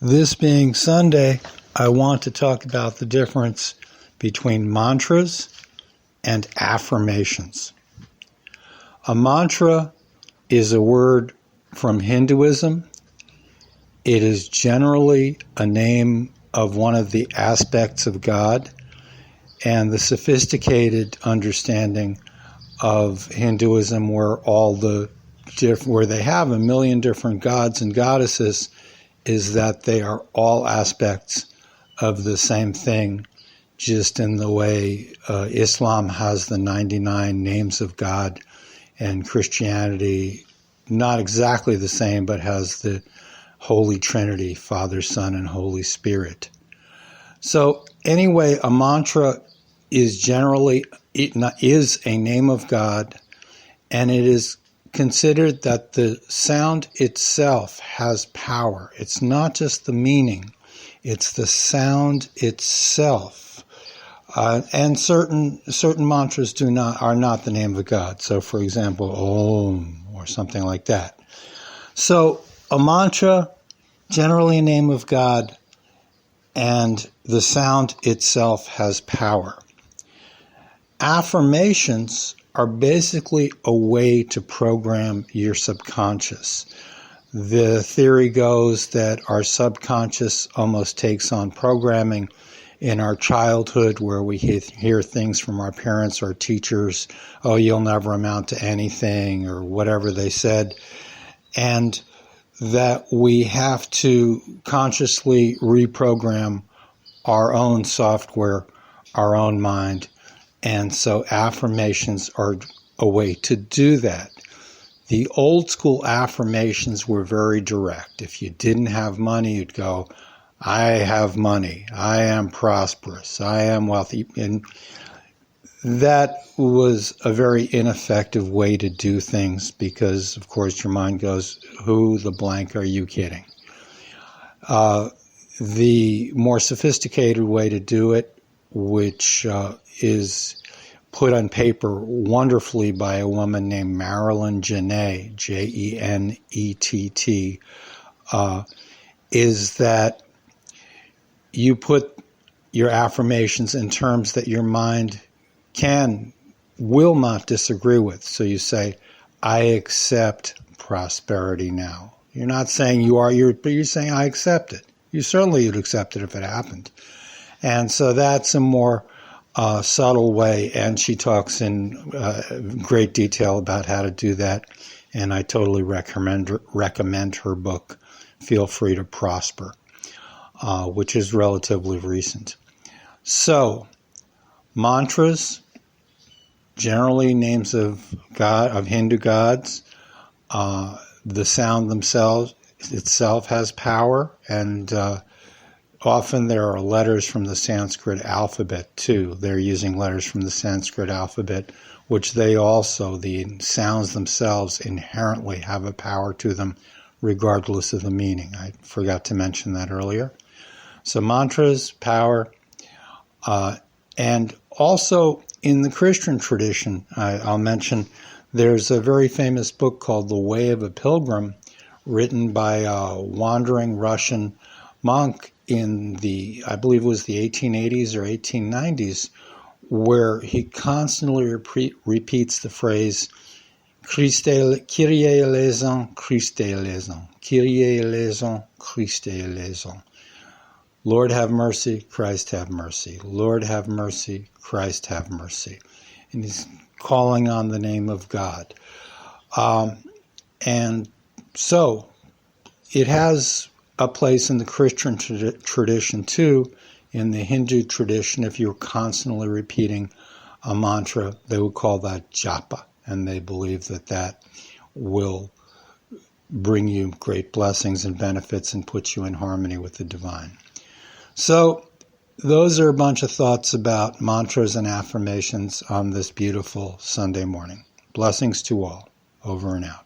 This being Sunday, I want to talk about the difference between mantras and affirmations. A mantra is a word from Hinduism. It is generally a name of one of the aspects of God, and the sophisticated understanding of Hinduism, where they have a million different gods and goddesses, is that they are all aspects of the same thing, just in the way Islam has the 99 names of God, and Christianity, not exactly the same, but has the Holy Trinity, Father, Son, and Holy Spirit. So anyway, a mantra is generally a name of God, and it is considered that the sound itself has power. It's not just the meaning, it's the sound itself. And certain mantras are not the name of God. So, for example, Om or something like that. So, a mantra, generally a name of God, and the sound itself has power. Affirmations are basically a way to program your subconscious. The theory goes that our subconscious almost takes on programming in our childhood, where we hear things from our parents or teachers, oh, you'll never amount to anything, or whatever they said, and that we have to consciously reprogram our own software, our own mind. And so affirmations are a way to do that. The old school affirmations were very direct. If you didn't have money, you'd go, I have money, I am prosperous, I am wealthy. And that was a very ineffective way to do things because, of course, your mind goes, who the blank are you kidding? The more sophisticated way to do it, which is put on paper wonderfully by a woman named Marilyn Jenett, Jenett, is that you put your affirmations in terms that your mind will not disagree with. So you say, I accept prosperity now. You're not saying but you're saying, I accept it. You certainly would accept it if it happened. And so that's a more subtle way, and she talks in great detail about how to do that, and I totally recommend her book, Feel Free to Prosper, which is relatively recent. So, mantras, generally names of Hindu gods. The sound itself has power, and often there are letters from the Sanskrit alphabet too. They're using letters from the Sanskrit alphabet, which the sounds themselves inherently have a power to them, regardless of the meaning. I forgot to mention that earlier. So mantras, power, and also in the Christian tradition, I'll mention there's a very famous book called The Way of a Pilgrim, written by a wandering Russian monk in I believe it was the 1880s or 1890s, where he constantly repeats the phrase, Christe Kyrie eleison, Christe eleison, Kyrie eleison, Christe eleison. Lord have mercy, Christ have mercy. Lord have mercy, Christ have mercy. And he's calling on the name of God. And so it has a place in the Christian tradition too. In the Hindu tradition, if you're constantly repeating a mantra, they would call that japa, and they believe that will bring you great blessings and benefits and put you in harmony with the divine. So those are a bunch of thoughts about mantras and affirmations on this beautiful Sunday morning. Blessings to all. Over and out.